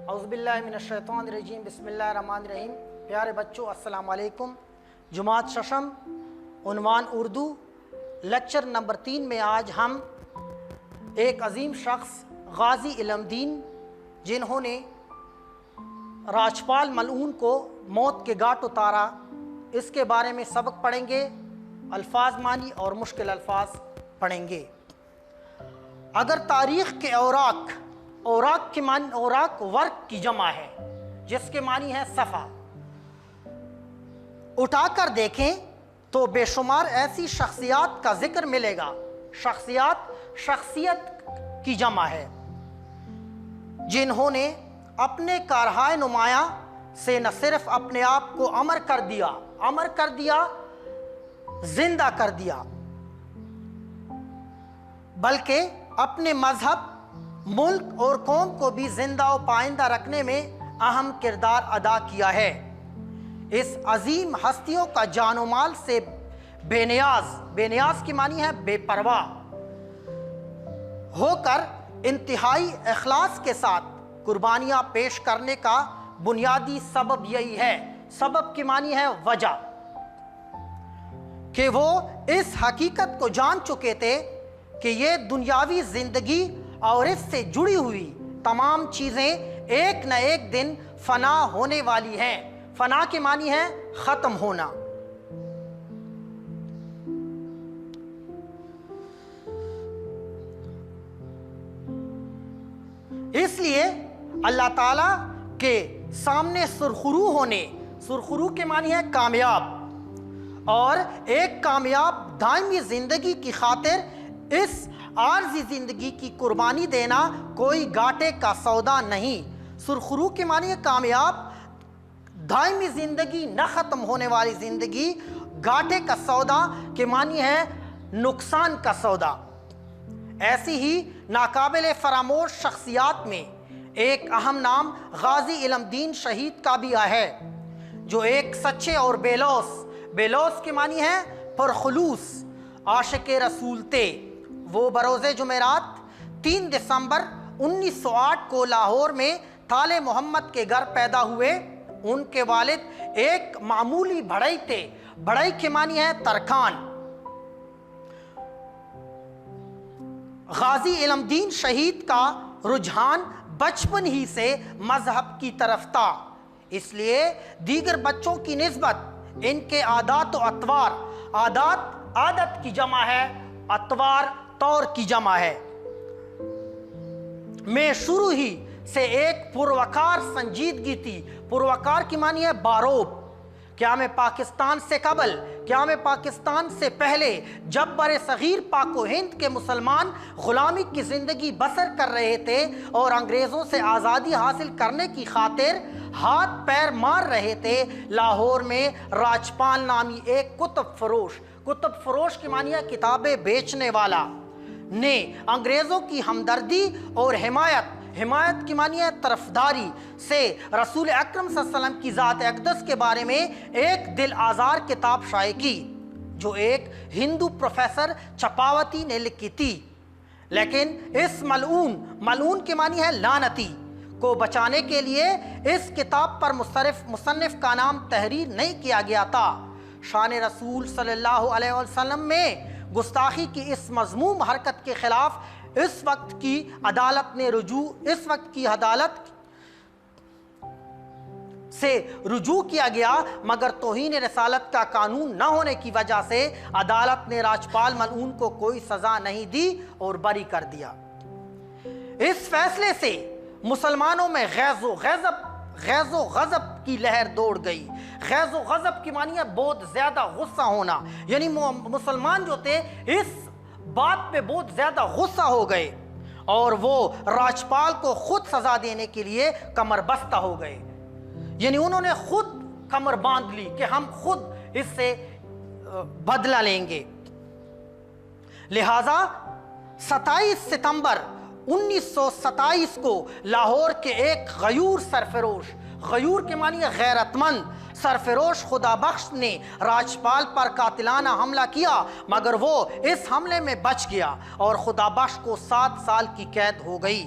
औज़ुबिल्लाहिमिनश्शैतानिर्रजीम बिस्मिल्लाहिर्रहमानिर्रहीम। प्यारे बच्चों, अस्सलाम वालेकुम। जुमात शशम, उन्वान उर्दू, लेक्चर नंबर 3 में आज हम एक अजीम शख्स गाजी इल्मदीन, जिन्होंने राजपाल मलऊन को मौत के घाट उतारा, इसके बारे में सबक पढ़ेंगे। अल्फाज मानी और मुश्किल अल्फाज पढ़ेंगे। अगर तारीख़ के औराक की मानी, औराक वर्क की जमा है जिसके मानी है सफ़ा, उठाकर देखें तो बेशुमार ऐसी शख्सियात का जिक्र मिलेगा। शख्सियत की जमा है जिन्होंने अपने कारहाय नुमाया से न सिर्फ अपने आप को अमर कर दिया, जिंदा कर दिया, बल्कि अपने मजहब, मुल्क और कौम को भी जिंदा और पाइंदा रखने में अहम किरदार अदा किया है। इस अजीम हस्तियों का जानो माल से बेनियाज की मानी है बेपरवाह होकर इंतहाई इखलास के साथ कुर्बानियां पेश करने का बुनियादी सबब यही है। सबब की मानी है वजह, कि वो इस हकीकत को जान चुके थे कि ये दुनियावी जिंदगी और इससे जुड़ी हुई तमाम चीजें एक न एक दिन फना होने वाली हैं। फना की मानी है खत्म होना। इसलिए अल्लाह ताला के सामने सुरखरू के मानी है कामयाब, और एक कामयाब दायमी जिंदगी की खातिर इस आर्जी जिंदगी की कुर्बानी देना कोई घाटे का सौदा नहीं। सुरखरू की मानी है कामयाब, दायमी जिंदगी, न खत्म होने वाली जिंदगी। घाटे का सौदा के मानी है नुकसान का सौदा। ऐसी ही नाकाबिल फरामोश शख्सियात में एक अहम नाम गाजी इल्मदीन शहीद का भी है, जो एक सच्चे और बेलौस की मानी है पुरखुलूस आशिक़ रसूल थे। वो बरोज़े जुमेरात 3 दिसंबर 1908 को लाहौर में थाले मोहम्मद के घर पैदा हुए। उनके वालिद एक मामूली बढ़ई थे। बढ़ई की मानी है तरखान। गाजी इल्मदीन शहीद का रुझान बचपन ही से मजहब की तरफ था, इसलिए दीगर बच्चों की निस्बत इनके आदात और अतवार, आदत की जमा है, अतवार तौर की जमा है, में शुरू ही से एक पुरवकार संजीदगी थी। पुरवकार की मानी है बारोब। क्या में पाकिस्तान से कबल, क्या में पाकिस्तान से पहले, जब बरे सगीर पाको हिंद के मुसलमान गुलामी की जिंदगी बसर कर रहे थे और अंग्रेज़ों से आज़ादी हासिल करने की खातिर हाथ पैर मार रहे थे, लाहौर में राजपाल नामी एक कुतुब फरोश की मानी है किताबें बेचने वाला ने अंग्रेज़ों की हमदर्दी और हिमायत की मानी है तरफदारी से रसूल अकरम सल्लल्लाहु अलैहि वसल्लम की ज़ात अक़दस के बारे में एक दिल आज़ार किताब शाये की, जो एक हिंदू प्रोफेसर चपावती ने लिखी थी। लेकिन इस मलऊन की मानी है लानती को बचाने के लिए इस किताब पर मुसन्निफ का नाम तहरीर नहीं किया गया था। शान रसूल सल्लल्लाहु अलैहि वसल्लम में गुस्ताखी की इस मज़मूम हरकत के खिलाफ इस वक्त की अदालत से रुजू किया गया, मगर तौहीन रसालत का कानून न होने की वजह से अदालत ने राजपाल मलऊन को कोई सजा नहीं दी और बरी कर दिया। इस फैसले से मुसलमानों में गैज़ो गज़ब की लहर दौड़ गई। गैज़ो गज़ब की मानी है बहुत ज़्यादा गुस्सा होना, यानी मुसलमान जो थे इस बात पे बहुत ज़्यादा गुस्सा हो गए और वो राजपाल को खुद सज़ा देने के लिए कमर बस्ता हो गए। यानी उन्होंने खुद कमर बांध ली कि हम खुद इससे बदला लेंगे। लिहाजा 27 सितंबर 1927 को लाहौर के एक गयूर के मानिए गैरतमंद सरफरोश खुदा बख्श ने राजपाल पर कातिलाना हमला किया, मगर वो इस हमले में बच गया और खुदा बख्श को 7 साल की कैद हो गई।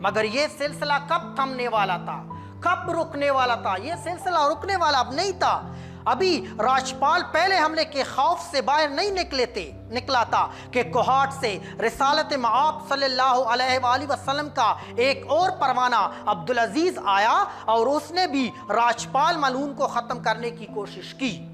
मगर यह सिलसिला कब थमने वाला था, कब रुकने वाला था? यह सिलसिला रुकने वाला अब नहीं था। अभी राजपाल पहले हमले के खौफ से बाहर नहीं निकला था कि कोहाट से रिसालत मआब सल्लल्लाहु अलैहि वसल्लम का एक और परवाना अब्दुल अजीज आया और उसने भी राजपाल मलून को ख़त्म करने की कोशिश की।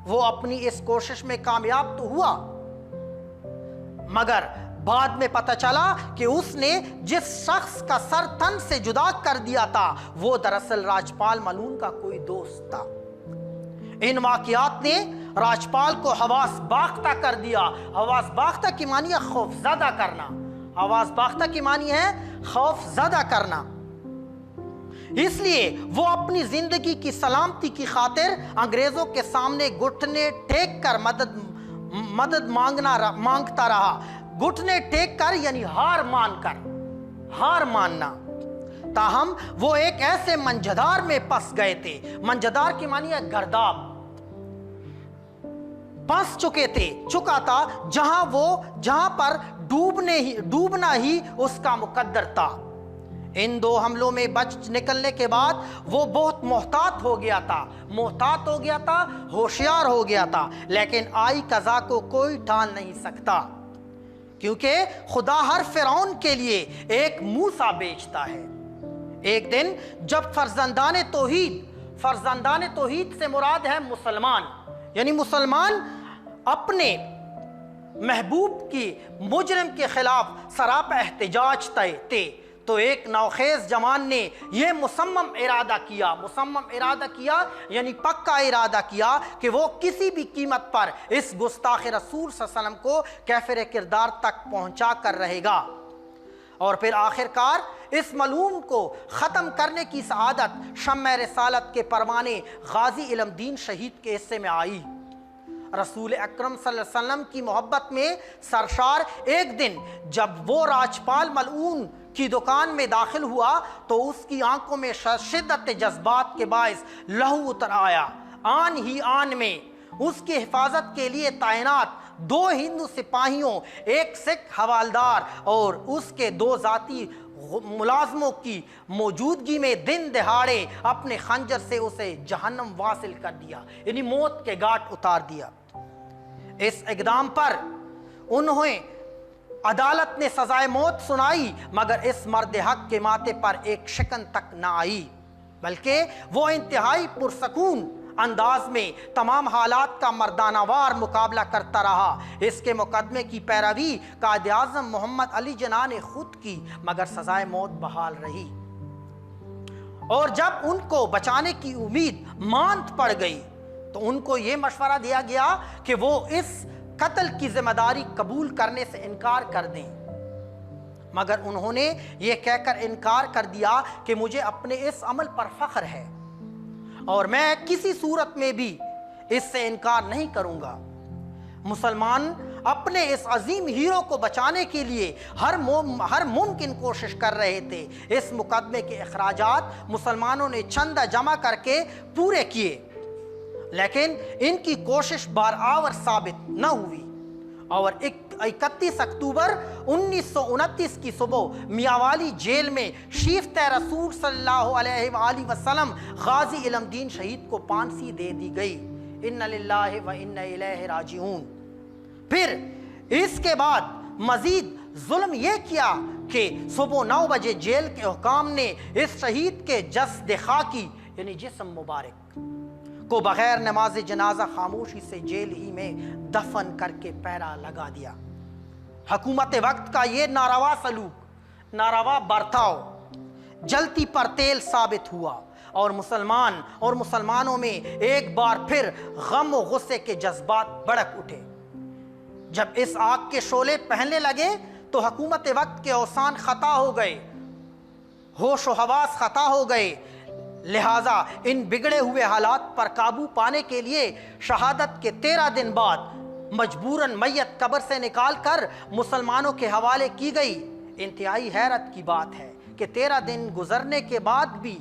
वो अपनी इस कोशिश में कामयाब तो हुआ, मगर बाद में पता चला कि उसने जिस शख्स का सर तन से जुदा कर दिया था वो दरअसल राजपाल मलून का कोई दोस्त था। इन वाक़ियात ने राजपाल को हवास बाख्ता कर दिया। हवास बाख्ता की मानी है खौफज़दा करना। हवास बाख्ता की मानी है खौफज़दा करना। इसलिए वो अपनी जिंदगी की सलामती की खातिर अंग्रेजों के सामने घुटने टेक कर मदद मांगता रहा। घुटने टेक कर यानी हार मानना। ताहम वो एक ऐसे मंझदार में फंस गए थे। मंझदार की मानी है गर्दाब। फंस चुका था जहां पर डूबना ही उसका मुकद्दर था। इन दो हमलों में बच निकलने के बाद वो बहुत मोहतात हो गया था, होशियार हो गया था। लेकिन आई कज़ा को कोई टाल नहीं सकता, क्योंकि खुदा हर फिरौन के लिए एक मूसा बेचता है। एक दिन जब फर्जंदान तौहीद से मुराद है मुसलमान, यानी मुसलमान अपने महबूब की मुजरिम के खिलाफ सरापा एहतजाज थे, तो एक नौखेज जवान ने यह मुसम्मम इरादा किया यानी पक्का इरादा किया कि वो किसी भी कीमत पर इस गुस्ताख रसूल सल्लल्लाहु अलैहि वसल्लम को कैफिर किरदार तक पहुंचा कर रहेगा। और फिर आखिरकार इस मलूम को ख़त्म करने की सआदत शम्म रिसालत के परवाने गाजी इल्मदीन शहीद के हिस्से में आई। रसूल अकरम सल्लल्लाहु अलैहि वसल्लम की मोहब्बत में सरशार एक दिन जब वो राजपाल मलऊन की दुकान में दाखिल हुआ तो उसकी आंखों में शिद्दत जज्बात के बायस लहू उतर आया। आन ही आन में उसकी हिफाजत के लिए तैनात 2 हिंदू सिपाहियों, एक सिख हवालदार और उसके 2 जाती मुलाजमों की मौजूदगी में दिन दहाड़े अपने खंजर से उसे जहन्नम वासिल कर दिया, यानी मौत के घाट उतार दिया। इस इक़दाम पर उन्हें अदालत ने सजाए मौत सुनाई, मगर इस मर्द हक के माथे पर एक शिकन तक ना आई, बल्कि वो इंतहाई पुरसकून अंदाज में तमाम हालात का मर्दानावार मुकाबला करता रहा। इसके मुकदमे की पैरवी कायद आज़म मोहम्मद अली जिन्ना ने खुद की, मगर सजाए मौत बहाल रही। और जब उनको बचाने की उम्मीद मांद पड़ गई तो उनको यह मशवरा दिया गया कि वो इस कत्ल की जिम्मेदारी कबूल करने से इनकार कर दें, मगर उन्होंने ये कहकर इनकार कर दिया कि मुझे अपने इस अमल पर फख्र है और मैं किसी सूरत में भी इससे इनकार नहीं करूंगा। मुसलमान अपने इस अजीम हीरो को बचाने के लिए हर मुमकिन कोशिश कर रहे थे। इस मुकदमे के अखराजात मुसलमानों ने चंदा जमा करके पूरे किए, लेकिन इनकी कोशिश बारआवर साबित न हुई और 31 अक्टूबर 1929 की सुबह मियांवाली जेल में शीफ्ते रसूल सल्लल्लाहु अलैहि वसल्लम गाजी इल्मदीन शहीद को फांसी दे दी गई। इन्ना लिल्लाहि व इन्ना इलैहि राजिऊन। फिर इसके बाद मजीद जुल्म यह किया कि सुबह 9 बजे जेल के हुकाम ने इस शहीद के जस्द खाकी यानी जिस्म मुबारक को बगैर नमाज जनाजा खामोशी से जेल ही में दफन करके पहरा लगा दिया। हुकूमत वक्त का ये नारवा सलूक, नारवा बर्ताव जलती पर तेल साबित हुआ और मुसलमानों में एक बार फिर गम और गुस्से के जज्बात भड़क उठे। जब इस आग के शोले पहनने लगे तो हुकूमत वक्त के औसान खता हो गए, होश व हवास खता हो गए। लिहाजा इन बिगड़े हुए हालात पर काबू पाने के लिए शहादत के 13 दिन बाद मजबूरन मैयत कब्र से निकाल कर मुसलमानों के हवाले की गई। इंतहाई हैरत की बात है कि 13 दिन गुजरने के बाद भी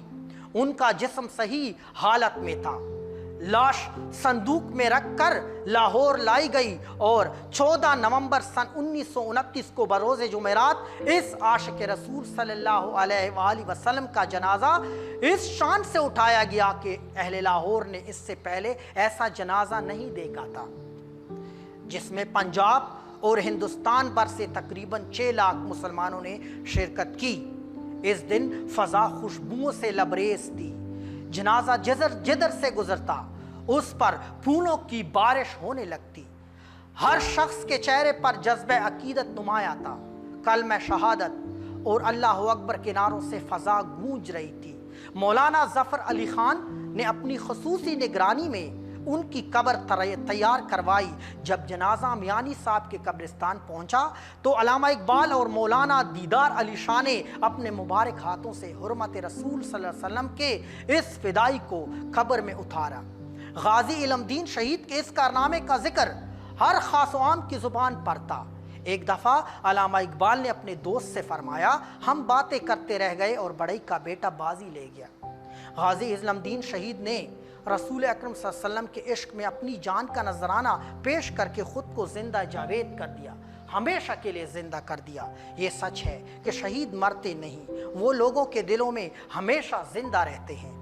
उनका जिस्म सही हालत में था, लाश संदूक में रखकर लाहौर लाई गई और 14 नवंबर सन 1929 को बरोज़ जुमेरात इस आशिक रसूल सल्लल्लाहु अलैहि वसल्लम का जनाजा इस शान से उठाया गया कि अहले लाहौर ने इससे पहले ऐसा जनाजा नहीं देखा था, जिसमें पंजाब और हिंदुस्तान भर से तकरीबन 6 लाख मुसलमानों ने शिरकत की। इस दिन फ़ज़ा खुशबुओं से लबरेज थी। जनाजा जिधर से गुजरता उस पर फूलों की बारिश होने लगती। हर शख्स के चेहरे पर जज्बे अकीदत नुमाया था। कलमा शहादत और अल्लाह अकबर के नारों से फ़ज़ा गूंज रही थी। मौलाना ज़फ़र अली ख़ान ने अपनी ख़ुसूसी निगरानी में उनकी कब्र तैयार करवाई। जब जनाजा मियानी साहब के कब्रिस्तान पहुंचा तो अल्लामा इकबाल और मौलाना दीदार अली शाह ने अपने मुबारक हाथों से हुर्मत रसूल सल्लल्लाहु अलैहि वसल्लम के इस फिदाई को कब्र में उतारा। गाजी इल्मुद्दीन शहीद के इस कारनामे का जिक्र हर खास आम की ज़ुबान पर था। एक दफ़ा अल्लामा इकबाल ने अपने दोस्त से फरमाया, हम बातें करते रह गए और बड़ई का बेटा बाजी ले गया। गाजी इल्मुद्दीन शहीद ने रसूल अकरम सल्लल्लाहु अलैहि वसल्लम के इश्क में अपनी जान का नजराना पेश करके खुद को जिंदा जावेद कर दिया, हमेशा के लिए जिंदा कर दिया। ये सच है कि शहीद मरते नहीं, वो लोगों के दिलों में हमेशा जिंदा रहते हैं।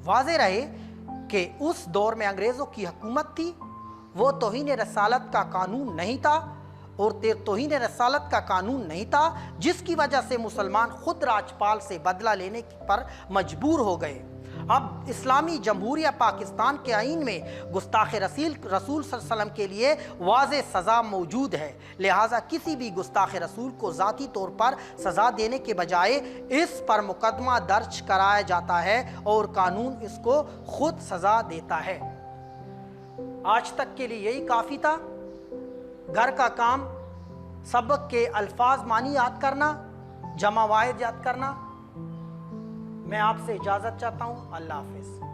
वाज़े रहे कि उस दौर में अंग्रेज़ों की हुकूमत थी, वो तौहीन रसालत का कानून नहीं था और तौहीन रसालत का कानून नहीं था, जिसकी वजह से मुसलमान खुद राजपाल से बदला लेने पर मजबूर हो गए। अब इस्लामी जमहूरिया पाकिस्तान के आइन में गुस्ताख रसूल सल्लल्लाहु अलैहि वसल्लम के लिए वाज़े सज़ा मौजूद है। लिहाजा किसी भी गुस्ताख रसूल को ज़ाती तौर पर सज़ा देने के बजाय इस पर मुकदमा दर्ज कराया जाता है और कानून इसको खुद सज़ा देता है। आज तक के लिए यही काफ़ी था। घर का काम सबक के अल्फाज मानी याद करना, जमा वाहिद याद करना। मैं आपसे इजाज़त चाहता हूँ। अल्लाह हाफ़िज़।